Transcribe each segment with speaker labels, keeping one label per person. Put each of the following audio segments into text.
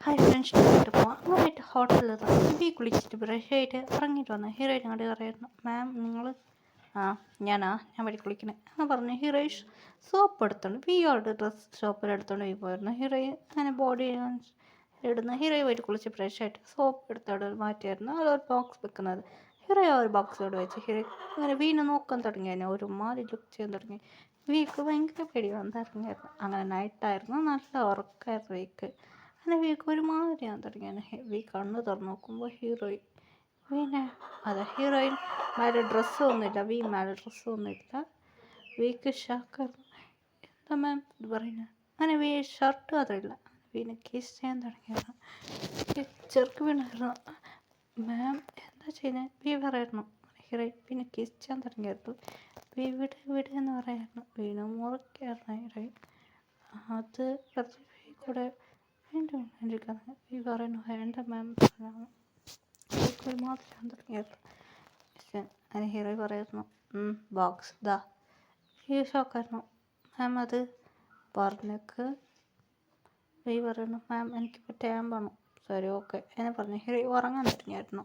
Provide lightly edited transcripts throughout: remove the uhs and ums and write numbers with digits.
Speaker 1: Hi friends ആയിട്ട് പോവാം അങ്ങനെയായിട്ട് ഹോട്ടലിൽ വീ കുളിച്ചിട്ട് ബ്രഷ് ആയിട്ട് ഇറങ്ങിയിട്ട് വന്നു ഹീറോയിൻ അങ്ങോട്ട് പറയായിരുന്നു മാം നിങ്ങൾ ഞാൻ വഴി കുളിക്കണേ എന്ന് പറഞ്ഞു ഹീറോയിൻ സോപ്പ് എടുത്തോണ്ട് വിയോടെ ഡ്രസ് ഷോപ്പിൽ എടുത്തോണ്ട് പോയി പോയിരുന്നു ഹീറോയിൻ അങ്ങനെ ബോഡി ഇടുന്ന ഹീറോയി പോയിട്ട് കുളിച്ച് ബ്രഷ് ആയിട്ട് സോപ്പ് എടുത്തോണ്ട് മാറ്റിയായിരുന്നു അതൊരു ബോക്സ് വെക്കുന്നത് ഹീറോയി ആ ഒരു ബോക്സിലോട് വെച്ച് ഹീറോ അങ്ങനെ വീണ് നോക്കാൻ തുടങ്ങി അതിനെ ഒരു മാറി ലുക്ക് ചെയ്യാൻ തുടങ്ങി വീക്ക് ഭയങ്കര പേടി വന്നിറങ്ങിയായിരുന്നു അങ്ങനെ നൈറ്റായിരുന്നു നല്ല ഉറക്കമായിരുന്നു വീക്ക് അങ്ങനെ വീക്ക് ഒരുമാതിരിയാൻ തുടങ്ങിയാണ് വീ കണ്ണ് തുറന്ന് നോക്കുമ്പോൾ ഹീറോയിൻ പിന്നെ അതെ ഹീറോയിൻ മേലെ ഡ്രസ്സൊന്നുമില്ല മേലെ ഡ്രസ്സൊന്നുമില്ല വീക്ക് ഷാക്കായിരുന്നു എന്താ മാം ഇത് പറയുന്നത് അങ്ങനെ ഷർട്ട് മാത്രമില്ല വീണ് കിസ് ചെയ്യാൻ തുടങ്ങിയായിരുന്നു ചെറുക്ക് വീണായിരുന്നു മാം എന്താ ചെയ്യുന്നത് പറയായിരുന്നു ഹീറോയിൻ പിന്നെ കിസ് ചെയ്യാൻ തുടങ്ങിയായിരുന്നു വിട് എന്ന് പറയായിരുന്നു വീണ് മുറക്കായിരുന്നു ഹീറോയിൻ അത് കൂടെ വീണ്ടും എൻ്റെ കഥ പറയുന്നു വേണ്ട മാം ഒരു മാത്രം തുടങ്ങിയായിരുന്നു അങ്ങനെ ഹീറോ പറയുന്നു ബോക്സ് ഇതാ ഈ ഷോക്കായിരുന്നു മാം അത് പറഞ്ഞേക്ക് പറയുന്നു മാം എനിക്കിപ്പോൾ ടൈം വേണം ശരി ഓക്കെ എന്ന് പറഞ്ഞു ഹീറോ ഉറങ്ങാൻ തുടങ്ങിയായിരുന്നു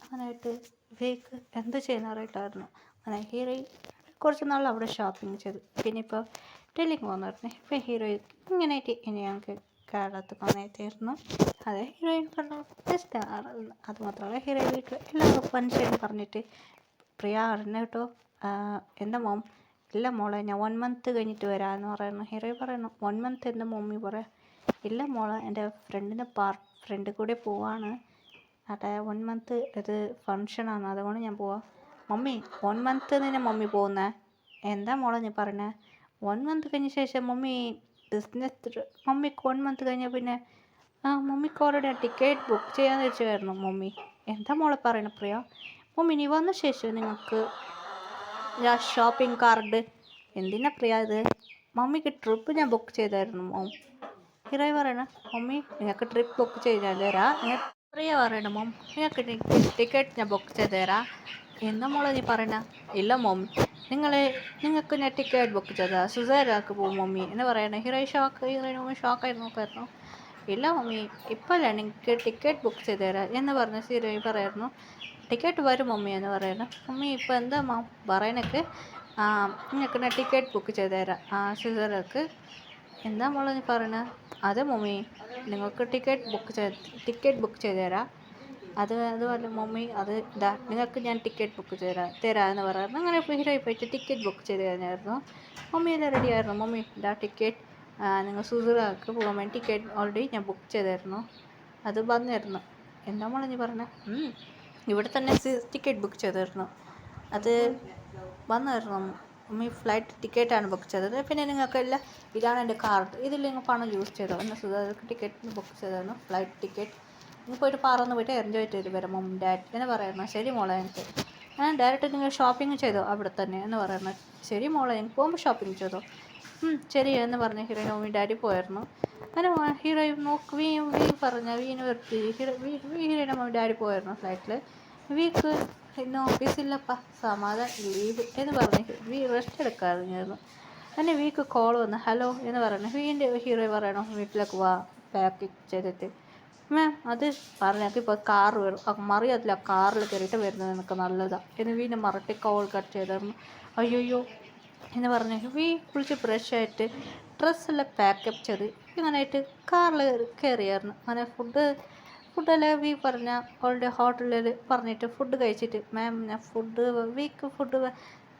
Speaker 1: അങ്ങനെയായിട്ട് വീക്ക് എന്ത് ചെയ്യുന്ന അറിയില്ലായിരുന്നു അങ്ങനെ ഹീറോ കുറച്ച് നാൾ അവിടെ ഷോപ്പിംഗ് ചെയ്തു പിന്നെ ഇപ്പോൾ ഡൽഹിക്ക് പോകുന്നായിരുന്നു ഇപ്പോൾ ഹീറോ ഇങ്ങനെയായിട്ട് ഇനി ഞങ്ങൾക്ക് കേരളത്തിൽ വന്നെത്തിയിരുന്നു അതെ ഹീറോയിൻ പറഞ്ഞു ബെസ്റ്റ് അത് മാത്രമല്ല ഹീറോയിൻ വീട്ടിൽ എല്ലാവർക്കും ഫങ്ഷൻ പറഞ്ഞിട്ട് പ്രിയ അറിഞ്ഞ കേട്ടോ എൻ്റെ മോം ഇല്ല മോളെ ഞാൻ 1 മന്ത് കഴിഞ്ഞിട്ട് വരാമെന്ന് പറയുന്നു ഹീറോയിൻ പറയുന്നു 1 മന്ത് എൻ്റെ മമ്മി പറയാം ഇല്ല മോളെ എൻ്റെ ഫ്രണ്ട് കൂടെ പോവാണ് അതെ 1 മന്ത് ഇത് ഫങ്ഷനാണ് അതുകൊണ്ട് ഞാൻ പോവാം മമ്മി 1 മന്ത് നിന്നെ മമ്മി പോകുന്നേ എന്താ മോളെ നീ പറഞ്ഞേ 1 മന്ത് കഴിഞ്ഞ ശേഷം മമ്മിക്ക് 1 മന്ത് കഴിഞ്ഞാൽ പിന്നെ മമ്മിക്ക് ഓൾറെഡി ടിക്കറ്റ് ബുക്ക് ചെയ്യാൻ വെച്ചായിരുന്നു മമ്മി എന്താ മോളെ പറയണ പ്രിയ മമ്മി നീ വന്ന ശേഷം നിങ്ങൾക്ക് ഷോപ്പിംഗ് കാർഡ് എന്തിനാ പ്രിയ ഇത് മമ്മിക്ക് ട്രിപ്പ് ഞാൻ ബുക്ക് ചെയ്തായിരുന്നു മോം ഹീറോയി പറയണ മമ്മി നിങ്ങൾക്ക് ട്രിപ്പ് ബുക്ക് ചെയ്ത് തരാം പ്രിയ പറയണ മോം നിങ്ങൾക്ക് ടിക്കറ്റ് ഞാൻ ബുക്ക് ചെയ്ത് തരാം എന്താ മോളെ നീ പറയണ ഇല്ല മമ്മി നിങ്ങൾക്ക് ഞാൻ ടിക്കറ്റ് ബുക്ക് ചെയ്താൽ സുസേരാക്ക് പോകും മമ്മി എന്ന് പറയണേ ഹീറോയിൻ മമ്മി ഷോക്കായി നോക്കായിരുന്നു ഇല്ല മമ്മി ഇപ്പോഴല്ല നിങ്ങൾക്ക് ടിക്കറ്റ് ബുക്ക് ചെയ്ത് തരാം എന്ന് പറഞ്ഞ ഹീറോയിൻ പറയായിരുന്നു ടിക്കറ്റ് വരും മമ്മി എന്ന് പറയുന്നത് മമ്മി ഇപ്പോൾ എന്താ പറയണക്ക് നിങ്ങൾക്ക് ഞാൻ ടിക്കറ്റ് ബുക്ക് ചെയ്ത് തരാം സുസേരാക്ക് എന്താ മോളെ നീ പറയണത് അതെ മമ്മി നിങ്ങൾക്ക് ടിക്കറ്റ് ബുക്ക് ചെയ്ത് തരാം അതുപോലെ മമ്മി അത് ഇതാ നിങ്ങൾക്ക് ഞാൻ ടിക്കറ്റ് ബുക്ക് തരാമെന്ന് പറയായിരുന്നു അങ്ങനെ ഹീറോയിൽ പോയിട്ട് ടിക്കറ്റ് ബുക്ക് ചെയ്ത് കഴിഞ്ഞായിരുന്നു മമ്മി എല്ലാം റെഡി ആയിരുന്നു മമ്മി ഇതാ ടിക്കറ്റ് നിങ്ങൾ സുസറാക്ക് പോകാൻ വേണ്ടി ടിക്കറ്റ് ഓൾറെഡി ഞാൻ ബുക്ക് ചെയ്തായിരുന്നു അത് വന്നായിരുന്നു എന്താ മോളെ നീ പറഞ്ഞത് ഇവിടെ തന്നെ ടിക്കറ്റ് ബുക്ക് ചെയ്തായിരുന്നു അത് വന്നായിരുന്നു മമ്മി ഫ്ലൈറ്റ് ടിക്കറ്റാണ് ബുക്ക് ചെയ്തത് പിന്നെ നിങ്ങൾക്കെല്ലാം ഇതാണ് എൻ്റെ കാർഡ് ഇതിൽ നിങ്ങൾ പണം യൂസ് ചെയ്തോ എന്നാൽ സുധാകർക്ക് ടിക്കറ്റ് ബുക്ക് ചെയ്തായിരുന്നു ഫ്ലൈറ്റ് ടിക്കറ്റ് നിങ്ങൾ പോയിട്ട് പറന്ന് പോയിട്ട് എൻജോയ് ചെയ്ത് വരാം മമ്മി ഡാഡ് എന്ന് പറയുന്നു ശരി മോളെ എനിക്ക് ഡയറക്റ്റ് നിങ്ങൾ ഷോപ്പിംഗ് ചെയ്തോ അവിടെ തന്നെ എന്ന് പറയുന്നു ശരി മോളെ എനിക്ക് പോകുമ്പോൾ ഷോപ്പിംഗ് ചെയ്തോ ശരി എന്ന് പറഞ്ഞ് ഹീറോയിൻ മമ്മി ഡാഡി പോയായിരുന്നു അങ്ങനെ ഹീറോയിൻ വീണ് നിർത്തി ഹീറോയിൻ മമ്മി ഡാഡി പോയായിരുന്നു ഫ്ലൈറ്റിൽ വീക്ക് ഇന്ന് ഓഫീസില്ലപ്പ സമാധാനം ലീവ് എന്ന് പറഞ്ഞ് റെസ്റ്റ് എടുക്കാറുണ്ടായിരുന്നു അങ്ങനെ വീക്ക് കോൾ വന്ന് ഹലോ എന്ന് പറയുന്നു ഹീറോ പറയണോ വീട്ടിലേക്ക് വാ പാക്ക് ചെയ്തിട്ട് മാം അത് പറഞ്ഞാൽ ഇപ്പോൾ കാർ വരും മറിയതില്ല കാറിൽ കയറിയിട്ട് വരുന്നത് എനിക്ക് നല്ലതാണ് എന്ന് വീണ്ടും മറട്ടി കോൾ കട്ട് ചെയ്തായിരുന്നു അയ്യോയ്യോ എന്ന് പറഞ്ഞ് കുളിച്ച് ബ്രഷ് ആയിട്ട് ഡ്രസ്സെല്ലാം പാക്കപ്പ് ചെയ്ത് ഇങ്ങനെയായിട്ട് കാറിൽ കയറിയായിരുന്നു അങ്ങനെ ഫുഡെല്ലാം പറഞ്ഞ ഓൾറെഡി ഹോട്ടലിൽ പറഞ്ഞിട്ട് ഫുഡ് കഴിച്ചിട്ട് മാം ഞാൻ ഫുഡ്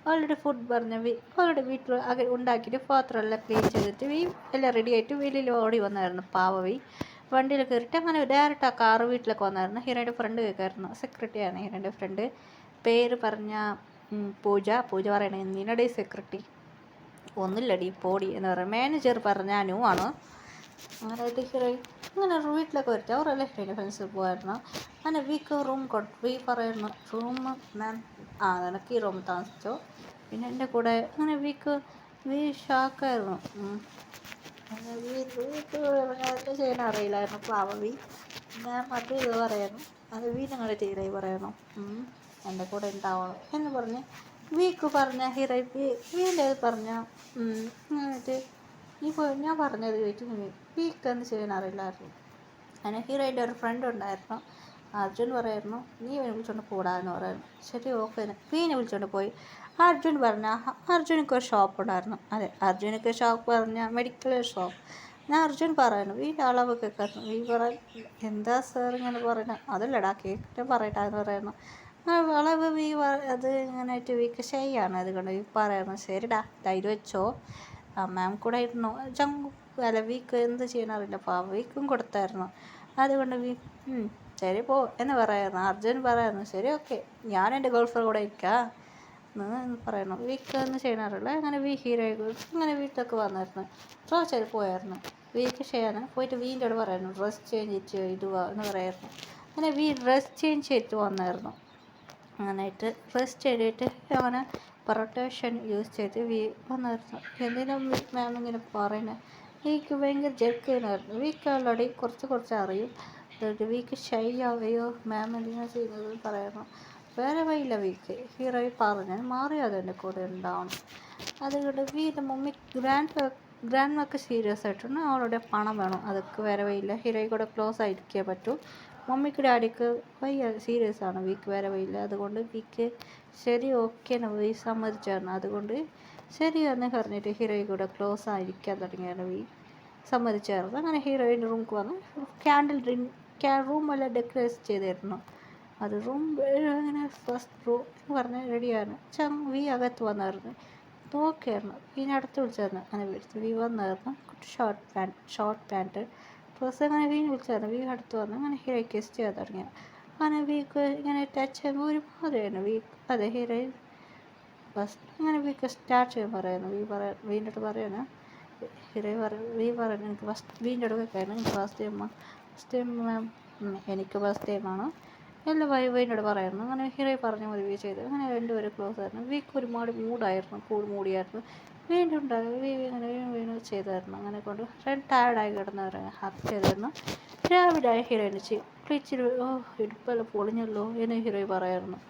Speaker 1: ഓൾറെഡി ഫുഡ് പറഞ്ഞ ഓൾറെഡി വീട്ടിൽ ഉണ്ടാക്കിയിട്ട് പാത്രമെല്ലാം ക്ലീൻ ചെയ്തിട്ട് എല്ലാം റെഡി ആയിട്ട് വെളിയിൽ ഓടി വന്നായിരുന്നു വണ്ടിയിൽ കയറിയിട്ട് അങ്ങനെ ഡയറക്റ്റ് ആ കാറ് വീട്ടിലേക്ക് വന്നായിരുന്നു ഹീറോയുടെ ഫ്രണ്ട് കേൾക്കായിരുന്നു സെക്രട്ടറിയാണ് ഹീറോയുടെ ഫ്രണ്ട് പേര് പറഞ്ഞ പൂജ പറയണേ നിന്നടെ സെക്രട്ടറി ഒന്നുമില്ലടി പോടി എന്ന് പറയാം മാനേജർ പറഞ്ഞ അനുവാണ് അങ്ങനെ ഹീറോയിൻ അങ്ങനെ വീട്ടിലൊക്കെ വരട്ടെ അവരെല്ലാം ഹീറോയിൻ്റെ ഫ്രണ്ട്സ് പോയായിരുന്നു അങ്ങനെ റൂം പറയുന്നു റൂം മാം നിനക്ക് ഈ റൂം താമസിച്ചോ പിന്നെ എൻ്റെ കൂടെ അങ്ങനെ ഷാക്കായിരുന്നു എന്താ ചെയ്യാൻ അറിയില്ലായിരുന്നു പാവവി ഞാൻ ഇത് പറയുന്നു അത് ഞങ്ങളുടെ ഹീറോയി പറയുന്നു എൻ്റെ കൂടെ ഉണ്ടാവണം എന്ന് പറഞ്ഞ് പറഞ്ഞ ഹീറോയി വീൻ്റെ പറഞ്ഞ എന്നിട്ട് ഞാൻ പറഞ്ഞത് കേട്ട് വീക്ക് എന്ന് ചെയ്യാൻ അറിയില്ലായിരുന്നു അങ്ങനെ ഹീറോയിൻ്റെ ഒരു ഫ്രണ്ട് ഉണ്ടായിരുന്നു. അർജുൻ പറയായിരുന്നു നീ ഇവനെ വിളിച്ചോണ്ട് പോടാന്ന് പറയുന്നു. ശരി ഓക്കെ വീനെ വിളിച്ചോണ്ട് പോയി. അർജുൻ പറഞ്ഞ അർജുനക്ക് ഒരു ഷോപ്പ് ഉണ്ടായിരുന്നു. അതെ അർജുനക്ക് ഷോപ്പ് പറഞ്ഞ മെഡിക്കൽ ഷോപ്പ്. ഞാൻ അർജുൻ പറയുന്നു വീൻ്റെ അളവൊക്കെ കറന്നു. വീ പറയുന്നു എന്താ സാർ ഇങ്ങനെ പറയുന്നത്? അതല്ലടാ കേട്ടിട്ട് പറയട്ടാന്ന് പറയുന്നു. അളവ് വീ അത് ഇങ്ങനെയായിട്ട് വീക്ക് ശരിയാണ്. അതുകൊണ്ട് വീ പറയുന്നു ശരിടാ ധൈര്യം വെച്ചോ. മാം കൂടെ ഇരുന്നു ജങ്കു അല്ല വീക്ക് എന്ത് ചെയ്യാനറിയില്ല അപ്പോൾ വീക്കും കൊടുത്തായിരുന്നു. അതുകൊണ്ട് വീ ശരി പോ എന്ന് പറയുന്നു. അർജുൻ പറയുന്നു ശരി ഓക്കെ ഞാൻ എൻ്റെ ഗേൾഫ്രണ്ട് കൂടെ ഇരിക്കാം എന്ന് പറയുന്നു. വീക്ക് ഒന്നും ചെയ്യാനറിയില്ല. അങ്ങനെ വീ ഹീറോ അങ്ങനെ വീട്ടിലൊക്കെ വന്നായിരുന്നു. ചെയ്ത് പോയായിരുന്നു. വീക്ക് ചെയ്യാൻ പോയിട്ട് വീൻ്റെ അവിടെ പറയുന്നു ഡ്രസ്സ് ചേഞ്ച് ചെയ്ത് ഇടുക എന്ന് പറയായിരുന്നു. അങ്ങനെ വീ ഡ്രസ്സ് ചേഞ്ച് ചെയ്തിട്ട് വന്നായിരുന്നു. അങ്ങനെയായിട്ട് ഡ്രസ്സ് ചെയ്തിട്ട് അങ്ങനെ പ്രൊട്ടക്ഷൻ യൂസ് ചെയ്ത് വീ വന്നായിരുന്നു. എന്തിനാ മാം ഇങ്ങനെ പറയുന്നത്? വീക്ക് ഭയങ്കര ജെർക്കായിരുന്നു. വീക്ക് ഓൾറെഡി കുറച്ച് അറിയും. എന്നിട്ട് വീക്ക് ഷൈ ആവുകയോ മാം എന്തിനാ ചെയ്യുന്നത് പറയുന്നു. വേറെ വഴിയില്ല വീക്ക് ഹീറോയി പറഞ്ഞ് മാറിയാതെ എൻ്റെ കൂടെ ഉണ്ടാവണം. അതുകൊണ്ട് വീൻ്റെ മമ്മി ഗ്രാൻഡ് മക്ക് സീരിയസ് ആയിട്ടുണ്ട്. അവളുടെ പണം വേണം. അതൊക്കെ വേറെ വഴിയില്ല. ഹീറോയി കൂടെ ക്ലോസ് ആയിരിക്കേ പറ്റൂ. മമ്മിക്ക് ഡാഡിക്ക് വയ്യ സീരിയസ് ആണ്. വീക്ക് വേറെ വഴിയില്ല. അതുകൊണ്ട് വീക്ക് ശരി ഓക്കെ വീ സമ്മതിച്ചായിരുന്നു. അതുകൊണ്ട് ശരിയെന്ന് പറഞ്ഞിട്ട് ഹീറോയി കൂടെ ക്ലോസ് ആയിരിക്കാൻ തുടങ്ങിയാണ് വീ സമ്മതിച്ചായിരുന്നു. അങ്ങനെ ഹീറോയിൻ്റെ റൂമിൽ വന്ന് റൂമെല്ലാം ഡെക്കറേറ്റ് ചെയ്തായിരുന്നു. അത് റൂം അങ്ങനെ ഫസ്റ്റ് റൂം എന്ന് പറഞ്ഞ് റെഡിയാണ്. വീ അകത്ത് വന്നായിരുന്നു. നോക്കിയായിരുന്നു വീനെ അടുത്ത് വിളിച്ചായിരുന്നു. അങ്ങനെ വിളിച്ചു വീ വന്നായിരുന്നു. ഷോർട്ട് പാൻറ്റ് ഡ്രസ്സ് അങ്ങനെ വീണ് വിളിച്ചായിരുന്നു. വീ അടുത്ത് വന്നു. അങ്ങനെ ഹീറോ കിസ് ചെയ്യാൻ തുടങ്ങിയ അങ്ങനെ വീക്ക് ഇങ്ങനെ ടച്ച് ചെയ്യുമ്പോൾ ഒരുമാതിരിയാണ് അതെ ഹീറോയിൻ ഫസ്റ്റ് അങ്ങനെ വീക്ക് സ്റ്റാർട്ട് ചെയ്യാൻ പറയുന്നു. വീൻ്റെ അടുത്ത് പറയുന്നു വീ പറയുന്നു എനിക്ക് വീൻ്റെ അടുത്ത് വെക്കായിരുന്നു എനിക്ക് ഫസ്റ്റ് ടൈം മാം എനിക്ക് ഫസ്റ്റ് ടൈമാണ് എല്ലാം വീടിനോട് പറയുന്നു. അങ്ങനെ ഹീറോ പറഞ്ഞ മതി വീ ചെയ്ത് അങ്ങനെ രണ്ടുപേരും ക്ലോസ് ആയിരുന്നു. വീക്ക് ഒരുപാട് മൂടിയായിരുന്നു. വീണ്ടും ഇങ്ങനെ വീണ്ടും ചെയ്തായിരുന്നു. അങ്ങനെ കൊണ്ട് ടയർഡായി കിടന്നവരെ ഹക്ക് ചെയ്തായിരുന്നു. രാവിലെ ഹീറോയിന് കുളിച്ചിട്ട് ഇടുപ്പെല്ലാം പൊളിഞ്ഞല്ലോ എന്ന് ഹീറോ പറയായിരുന്നു.